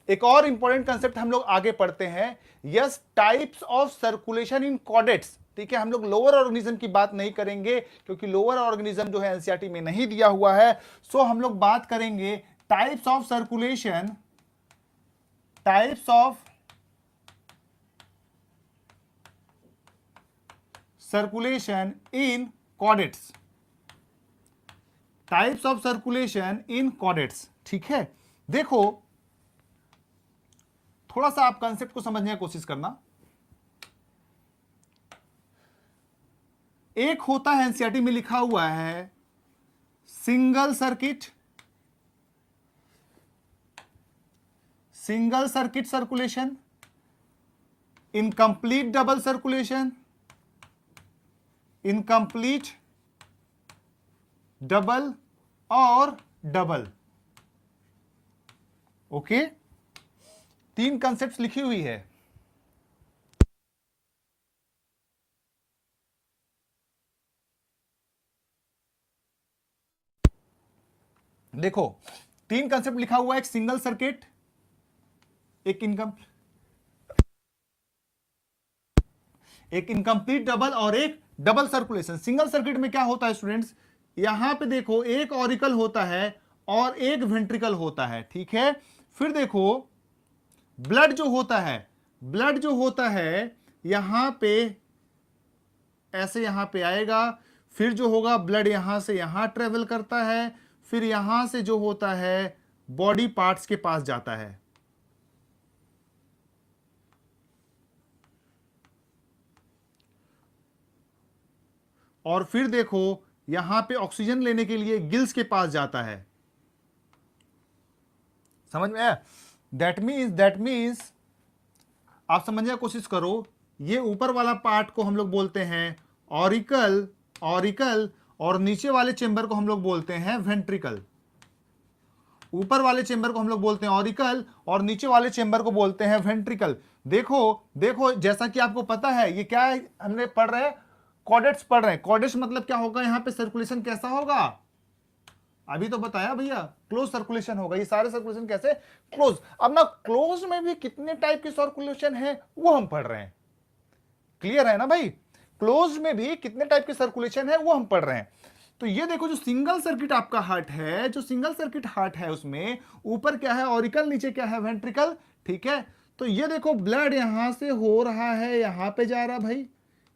एक और important concept हम लोग आगे पढ़ते हैं, yes, types of circulation in chordates. ठीक है, हम लोग लोअर ऑर्गेनिज्म की बात नहीं करेंगे क्योंकि लोअर ऑर्गेनिज्म जो है एनसीईआरटी में नहीं दिया हुआ है। सो हम लोग बात करेंगे types of circulation, types of circulation in chordates, types of circulation in chordates. ठीक है, देखो थोड़ा सा आप कंसेप्ट को समझने की कोशिश करना। एक होता है, एनसीईआरटी में लिखा हुआ है, single circuit, single circuit circulation, incomplete double circulation, incomplete double और डबल। ओके, तीन कंसेप्ट लिखी हुई है। देखो तीन कंसेप्ट लिखा हुआ है, एक सिंगल सर्किट, एक इनकंप्लीट डबल और एक डबल सर्कुलेशन। सिंगल सर्किट में क्या होता है स्टूडेंट्स, यहां पे देखो एक ऑरिकल होता है और एक वेंट्रिकल होता है। ठीक है, फिर देखो ब्लड जो होता है, ब्लड जो होता है यहां पे ऐसे यहां पे आएगा, फिर जो होगा ब्लड यहां से यहां ट्रेवल करता है, फिर यहां से जो होता है बॉडी पार्ट्स के पास जाता है। और फिर देखो यहां पे ऑक्सीजन लेने के लिए गिल्स के पास जाता है। समझ में आया? दैट मीन्स आप समझने की कोशिश करो, ये ऊपर वाला पार्ट को हम लोग बोलते हैं ऑरिकल, ऑरिकल, और नीचे वाले चेंबर को हम लोग बोलते हैं वेंट्रिकल। ऊपर वाले चेंबर को हम लोग बोलते हैं ऑरिकल और नीचे वाले चेंबर को बोलते हैं वेंट्रिकल। देखो देखो, जैसा कि आपको पता है ये क्या है, हमने पढ़ रहे हैं कॉर्डेट्स पढ़ रहे हैं। कॉर्डेट्स मतलब क्या होगा, यहां पे सर्कुलेशन कैसा होगा, अभी तो बताया भैया, क्लोज सर्कुलेशन होगा। ये सारे सर्कुलेशन कैसे क्लोज। अब ना क्लोज में भी कितने टाइप के सर्कुलेशन है वो हम पढ़ रहे हैं। क्लियर है ना भाई, क्लोज में भी कितने टाइप के सर्कुलेशन है वो हम पढ़ रहे हैं। तो ये देखो जो सिंगल सर्किट आपका हार्ट है, जो सिंगल सर्किट हार्ट है उसमें ऊपर क्या है ऑरिकल, नीचे क्या है वेंट्रिकल। ठीक है, तो ये देखो ब्लड यहां से हो रहा है, यहां पे जा रहा है भाई,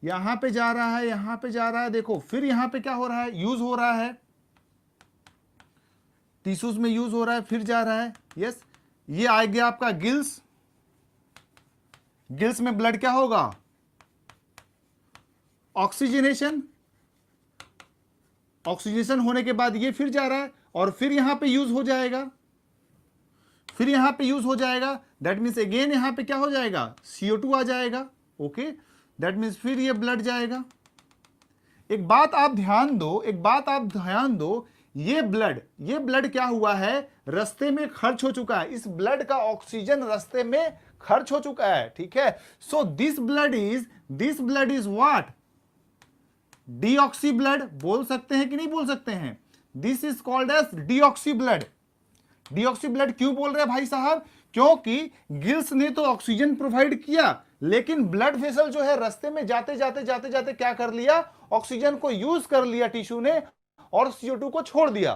यहां पे जा रहा है, यहां पे जा रहा है। देखो फिर यहां पे क्या हो रहा है, यूज हो रहा है, टिश्यूज में यूज हो रहा है, फिर जा रहा है। यस, ये आ गया आपका गिल्स, गिल्स में ब्लड क्या होगा, ऑक्सीजनेशन, ऑक्सीजनेशन होने के बाद ये फिर जा रहा है और फिर यहां पे यूज हो जाएगा, फिर यहां पे यूज हो जाएगा। दैट मीन्स अगेन यहां पे क्या हो जाएगा, CO2 आ जाएगा। ओके, दैट मीन्स फिर ये ब्लड जाएगा। एक बात आप ध्यान दो, एक बात आप ध्यान दो, ये ब्लड क्या हुआ है, रास्ते में खर्च हो चुका है। इस ब्लड का ऑक्सीजन रास्ते में खर्च हो चुका है। ठीक है, so this blood is what, deoxy blood बोल सकते हैं कि नहीं बोल सकते हैं, this is called as deoxy blood. Deoxy blood क्यों बोल रहे हैं भाई साहब, क्योंकि गिल्स ने तो ऑक्सीजन प्रोवाइड किया लेकिन ब्लड वेसल जो है रास्ते में जाते जाते क्या कर लिया, ऑक्सीजन को यूज कर लिया टिश्यू ने और CO2 को छोड़ दिया।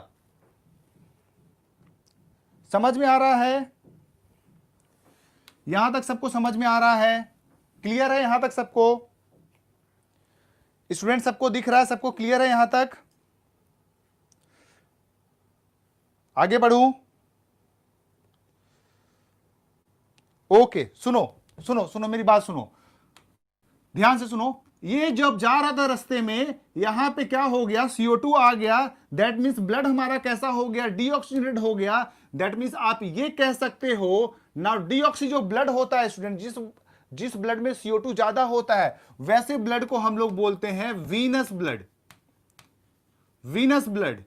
समझ में आ रहा है, यहां तक सबको समझ में आ रहा है, क्लियर है यहां तक सबको, स्टूडेंट सबको दिख रहा है, सबको क्लियर है यहां तक, आगे बढ़ूं। ओके, सुनो मेरी बात सुनो, ध्यान से सुनो। ये जब जा रहा था रास्ते में यहां पे क्या हो गया, CO2 आ गया। दैट मींस ब्लड हमारा कैसा हो गया, डीऑक्सीनेटेड हो गया। दैट मींस आप ये कह सकते हो ना, डीऑक्सी जो ब्लड होता है स्टूडेंट, जिस ब्लड में CO2 ज्यादा होता है वैसे ब्लड को हम लोग बोलते हैं वीनस ब्लड। वीनस ब्लड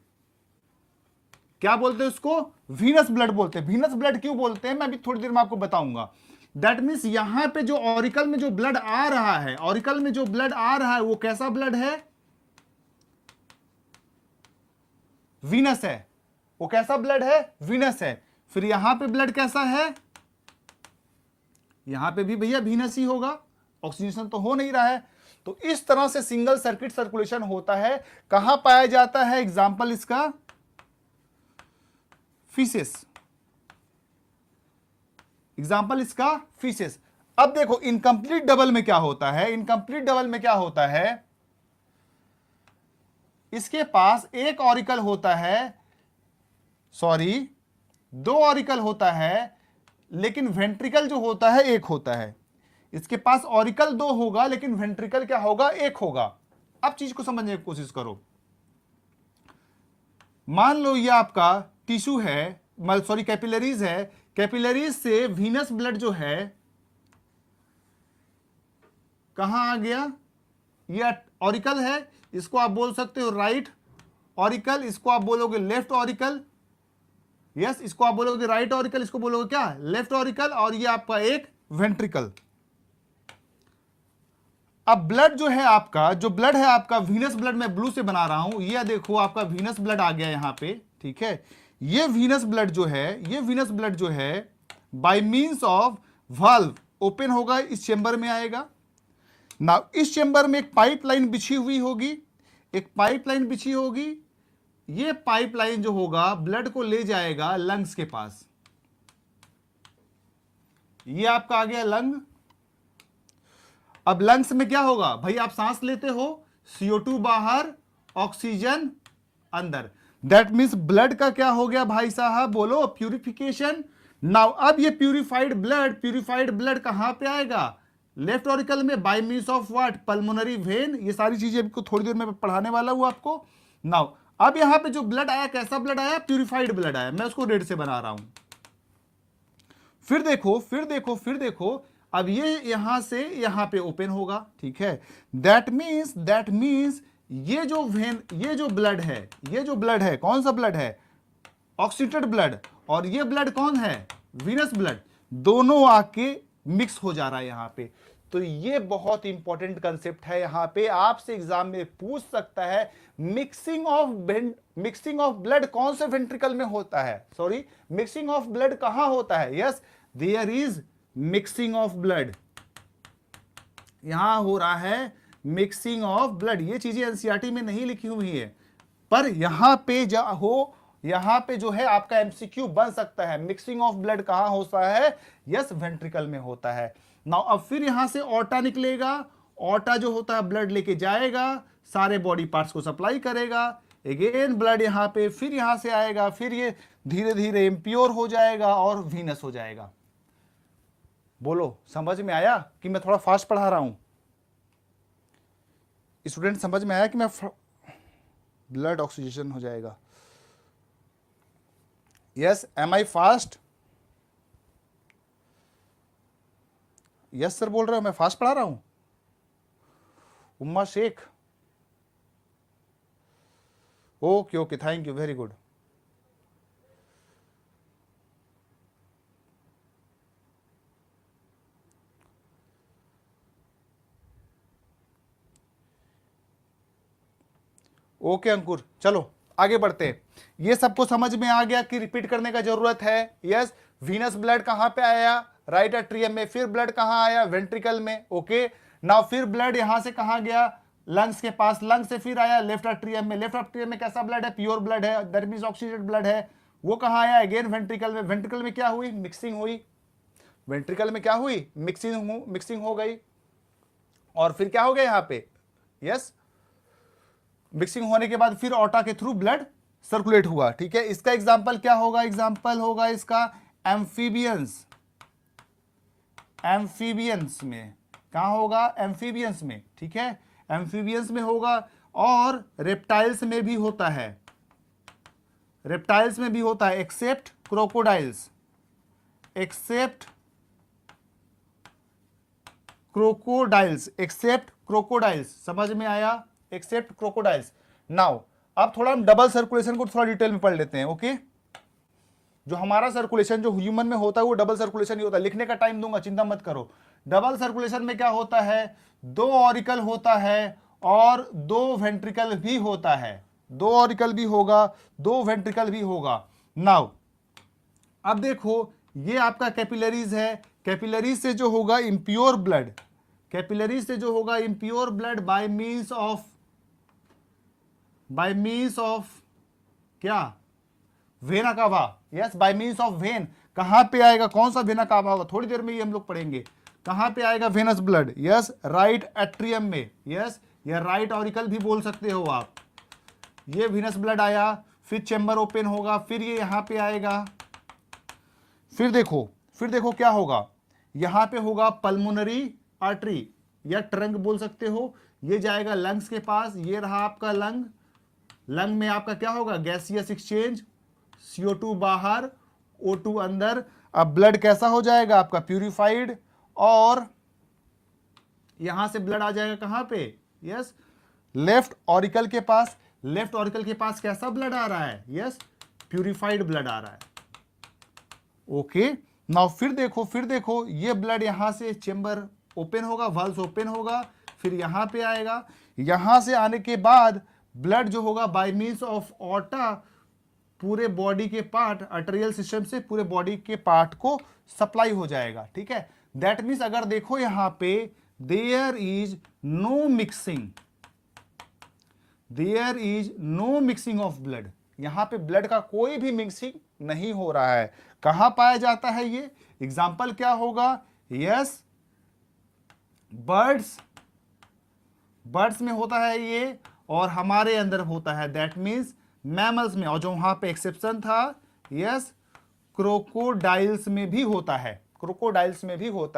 क्या बोलते हैं उसको, वीनस ब्लड बोलते हैं। वीनस ब्लड क्यों बोलते हैं मैं अभी थोड़ी देर में आपको बताऊंगा। दैट मीन्स यहां पे जो ऑरिकल में जो ब्लड आ रहा है, ऑरिकल में जो ब्लड आ रहा है वो कैसा ब्लड है, वीनस है। वो कैसा ब्लड है, वीनस है। फिर यहां पे ब्लड कैसा है, यहां पे भी भैया वीनस ही होगा, ऑक्सीजनेशन तो हो नहीं रहा है। तो इस तरह से सिंगल सर्किट सर्कुलेशन होता है। कहां पाया जाता है? एग्जाम्पल इसका फीसेस, एग्जाम्पल इसका फीसेस। अब देखो इनकम्प्लीट डबल में क्या होता है, इनकम्प्लीट डबल में क्या होता है, इसके पास एक ऑरिकल होता है, सॉरी 2 ऑरिकल होता है, लेकिन वेंट्रिकल जो होता है 1 होता है। इसके पास ऑरिकल 2 होगा लेकिन वेंट्रिकल क्या होगा? 1 होगा। अब चीज को समझने की कोशिश करो। मान लो ये आपका टिश्यू है, सॉरी कैपिलरीज है, कैपिलरीज से वीनस ब्लड जो है कहां आ गया? ये ऑरिकल है, इसको आप बोल सकते हो राइट ऑरिकल, इसको आप बोलोगे लेफ्ट ऑरिकल, यस इसको आप बोलोगे राइट ऑरिकल, इसको बोलोगे क्या? लेफ्ट ऑरिकल, और ये आपका एक वेंट्रिकल। अब ब्लड जो है आपका, जो ब्लड है आपका वीनस ब्लड मैं ब्लू से बना रहा हूं, ये देखो आपका वीनस ब्लड आ गया यहां पे, ठीक है। ये वीनस ब्लड जो है, ये वीनस ब्लड जो है by means of valve open होगा, इस चेंबर में आएगा ना। इस चेंबर में एक पाइपलाइन बिछी हुई होगी, एक पाइपलाइन बिछी होगी। ये पाइपलाइन जो होगा ब्लड को ले जाएगा लंग्स के पास। ये आपका आ गया लंग। अब लंग्स में क्या होगा भाई? आप सांस लेते हो, CO2 बाहर, ऑक्सीजन अंदर। दैट मीन्स ब्लड का क्या हो गया भाई साहब? बोलो प्यूरिफिकेशन। नाउ अब ये प्यूरिफाइड ब्लड कहां पे आएगा? लेफ्ट ऑरिकल में, bye means of what? Pulmonary vein. ये सारी चीजें आपको थोड़ी देर में पढ़ाने वाला हूं आपको। नाउ अब यहां पे जो ब्लड आया, कैसा ब्लड आया? प्यूरिफाइड ब्लड आया। मैं उसको रेड से बना रहा हूं। फिर देखो, अब ये यहां से यहां पे ओपन होगा, ठीक है। दैट मीन्स ये जो वेन, ये जो ब्लड है, कौन सा ब्लड है? Oxidated blood. और ये ब्लड कौन है? Venous blood. दोनों आके मिक्स हो जा रहा है यहां पे। तो ये बहुत इंपॉर्टेंट कंसेप्ट है। यहां पे आपसे एग्जाम में पूछ सकता है, मिक्सिंग ऑफ ब्लड कौन से वेंट्रिकल में होता है? सॉरी, मिक्सिंग ऑफ ब्लड कहां होता है? Yes, there is mixing of blood. यहां हो रहा है मिक्सिंग ऑफ ब्लड। ये चीजें एनसीईआरटी में नहीं लिखी हुई है, पर यहां पे जो है आपका एमसीक्यू बन सकता है। मिक्सिंग ऑफ ब्लड कहां होता है? यस, वेंट्रिकल में होता है। नाउ अब फिर यहां से ऑर्टा निकलेगा। ऑर्टा जो होता है ब्लड लेके जाएगा, सारे बॉडी पार्ट्स को सप्लाई करेगा। अगेन ब्लड यहां पे, फिर यहां से आएगा, फिर ये धीरे धीरे इम्प्योर हो जाएगा और वीनस हो जाएगा। बोलो समझ में आया कि मैं थोड़ा फास्ट पढ़ा रहा हूं? स्टूडेंट समझ में आया कि मैं ब्लड ऑक्सीजन हो जाएगा? Yes, am I fast? Yes sir बोल रहे हो, मैं फास्ट पढ़ा रहा हूं। Umma Shaikh, okay, thank you, very good. Okay Ankur, चलो आगे बढ़ते हैं। ये सबको समझ में आ गया कि रिपीट करने का जरूरत है? यस, वीनस ब्लड कहां पे आया? राइट एट्रियम में। फिर ब्लड कहां आया? वेंट्रिकल में। ओके, नाउ फिर ब्लड यहां से कहां गया? लंग्स के पास। लंग्स से फिर आया लेफ्ट एट्रियम में। लेफ्ट एट्रियम में कैसा ब्लड है? प्योर ब्लड है, दैट मींस ऑक्सीडेटेड ब्लड है। वो कहां आया? अगेन वेंट्रिकल में। वेंट्रिकल में क्या हुई? मिक्सिंग हुई। वेंट्रिकल में क्या हुई? मिक्सिंग हो गई। और फिर क्या हो गया यहां पे? यस, मिक्सिंग होने के बाद फिर ऑर्टा के थ्रू ब्लड सर्कुलेट हुआ, ठीक है। इसका एग्जांपल क्या होगा? एग्जांपल होगा इसका एम्फीबियंस। एम्फीबियंस में कहां होगा? एम्फीबियंस में, ठीक है, एम्फीबियंस में होगा। और रेप्टाइल्स में भी होता है, रेप्टाइल्स में भी होता है, एक्सेप्ट क्रोकोडाइल्स। एक्सेप्ट क्रोकोडाइल्स, समझ में आया? Accept crocodiles. नाउ अब थोड़ा हम डबल सर्कुलेशन को थोड़ा डिटेल में पढ़ लेते हैं। ओके, जो हमारा सर्कुलेशन जो ह्यूमन में होता है वो डबल सर्कुलेशन ही होता है। लिखने का टाइम दूंगा, चिंता मत करो। डबल सर्कुलेशन में क्या होता है? 2 ऑरिकल होता है और 2 वेंट्रिकल भी होता है। 2 ऑरिकल भी होगा, 2 वेंट्रिकल भी होगा। नाउ अब देखो, ये आपका कैपिलरीज है। कैपिलरी से जो होगा इम्प्योर ब्लड, कैपिलरी से जो होगा impure blood by means of क्या, vena cava. Yes, by means of vein. कहां पे आएगा, कौन सा वेना कावा होगा, थोड़ी देर में ये हम लोग पढ़ेंगे। कहां पे आएगा venous blood, yes right atrium में, यस या राइट ऑरिकल भी बोल सकते हो आप। ये वेनस ब्लड आया, फिर चेंबर ओपन होगा, फिर ये यहां पे आएगा, फिर देखो क्या होगा, यहां पे होगा पल्मोनरी आर्टरी या ट्रंक बोल सकते हो, ये जाएगा लंग्स के पास, ये रहा आपका लंग, लंग में आपका क्या होगा, गैसियस एक्सचेंज, CO2 बाहर, O2 अंदर। अब ब्लड कैसा हो जाएगा आपका, प्यूरिफाइड, और यहां से ब्लड आ जाएगा कहां पे, यस लेफ्ट ऑरिकल के पास। लेफ्ट ऑरिकल के पास कैसा ब्लड आ रहा है, यस प्यूरिफाइड ब्लड आ रहा है। ओके नाउ फिर देखो ये ब्लड यहां से चेंबर ओपन होगा, वाल्व्स ओपन होगा, फिर यहां पे आएगा, यहां से आने के बाद ब्लड जो होगा बाय मींस ऑफ ऑर्टा पूरे बॉडी के पार्ट, आर्टेरियल सिस्टम से पूरे बॉडी के पार्ट को सप्लाई हो जाएगा, ठीक है। दैट मीन्स अगर देखो यहां पे there is no mixing of blood, यहां पे ब्लड का कोई भी मिक्सिंग नहीं हो रहा है। कहां पाया जाता है ये, एग्जाम्पल क्या होगा, यस बर्ड्स में होता है ये, और हमारे अंदर होता है, दैट मीन्स मैमल्स में, और जो वहां पे एक्सेप्शन था, यस क्रोकोडाइल्स में भी होता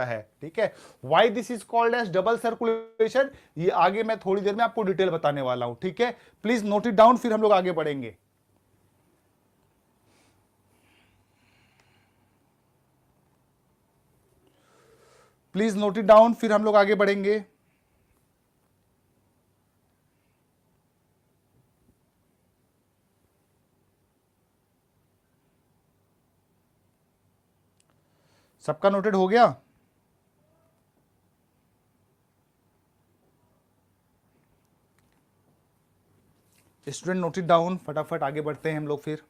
है, ठीक है। Why this is called as double circulation, ये आगे मैं थोड़ी देर में आपको डिटेल बताने वाला हूं, ठीक है। प्लीज नोट इट डाउन, फिर हम लोग आगे बढ़ेंगे। प्लीज नोट इट डाउन, फिर हम लोग आगे बढ़ेंगे। सबका नोटेड हो गया? स्टूडेंट नोटेड डाउन, फटाफट आगे बढ़ते हैं हम लोग फिर।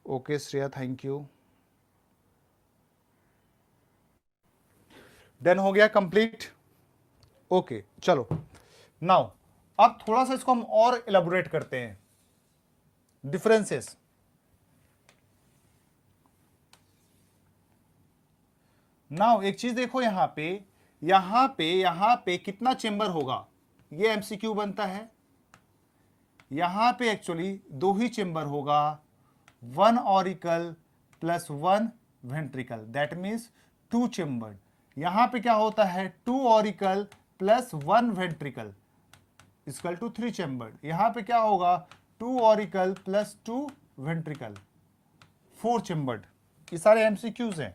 Okay Shreya, thank you. Done हो गया कंप्लीट। ओके चलो नाउ अब थोड़ा सा इसको हम और इलेबोरेट करते हैं, डिफरेंसेस। नाउ एक चीज देखो, यहां पे कितना चेंबर होगा, ये एमसीक्यू बनता है। यहां पे एक्चुअली दो ही चेंबर होगा, one auricle plus one ventricle, that means two chambered. यहां पे क्या होता है, two auricle plus one ventricle equal to three chambered. यहां पे क्या होगा, two auricle plus two ventricle, four chambered. ये सारे एमसीक्यूज हैं।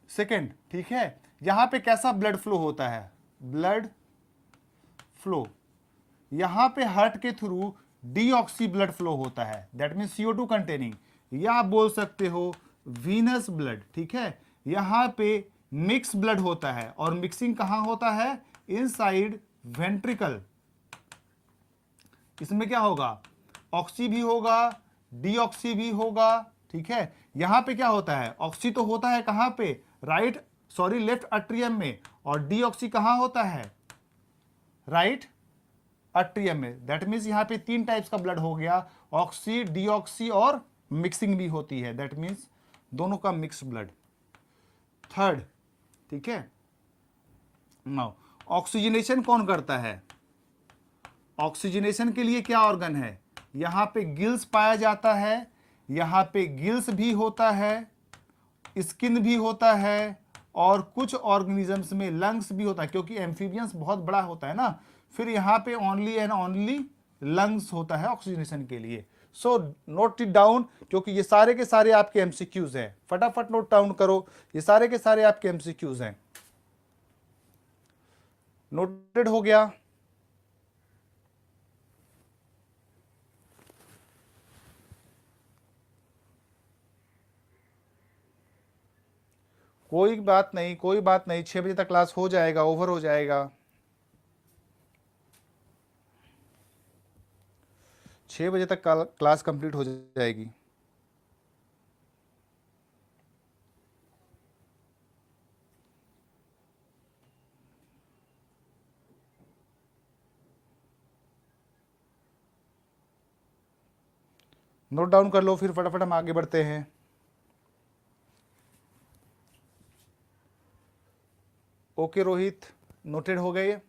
सेकेंड, ठीक है, यहां पे कैसा ब्लड फ्लो होता है, ब्लड फ्लो यहां पे हार्ट के थ्रू डीऑक्सी ब्लड फ्लो होता है, दैट मीन CO2 कंटेनिंग, या आप बोल सकते हो वीनस ब्लड, ठीक है। यहां पे मिक्स ब्लड होता है, और मिक्सिंग कहां होता है, इनसाइड वेंट्रिकल। इसमें क्या होगा, ऑक्सी भी होगा, डीऑक्सी भी होगा, ठीक है। यहां पे क्या होता है, ऑक्सी तो होता है कहां पे, लेफ्ट अट्रियम में, और डीऑक्सी कहां होता है, राइट अट्रियम में। दैट मीन्स यहां पे तीन टाइप्स का ब्लड हो गया, ऑक्सी, डीऑक्सी, और मिक्सिंग भी होती है, दैट मीन्स दोनों का मिक्स ब्लड। थर्ड, ठीक है, नाउ ऑक्सीजनेशन कौन करता है, ऑक्सीजनेशन के लिए क्या ऑर्गन है, यहां पे गिल्स पाया जाता है, यहां पे गिल्स भी होता है, स्किन भी होता है, और कुछ ऑर्गेनिजम्स में लंग्स भी होता है, क्योंकि एम्फीबियंस बहुत बड़ा होता है ना। फिर यहां पे ओनली एंड ओनली लंग्स होता है ऑक्सीजनेशन के लिए। सो नोट इट डाउन, क्योंकि ये सारे के सारे आपके एमसीक्यूज हैं, फटाफट नोट डाउन करो, ये सारे के सारे आपके एमसीक्यूज हैं। नोटेड हो गया? कोई बात नहीं, कोई बात नहीं, 6 बजे तक क्लास हो जाएगा, ओवर हो जाएगा। 6 बजे तक क्लास कंप्लीट हो जाएगी। नोट डाउन कर लो, फिर फटाफट हम आगे बढ़ते हैं। ओके रोहित, नोटेड हो गए।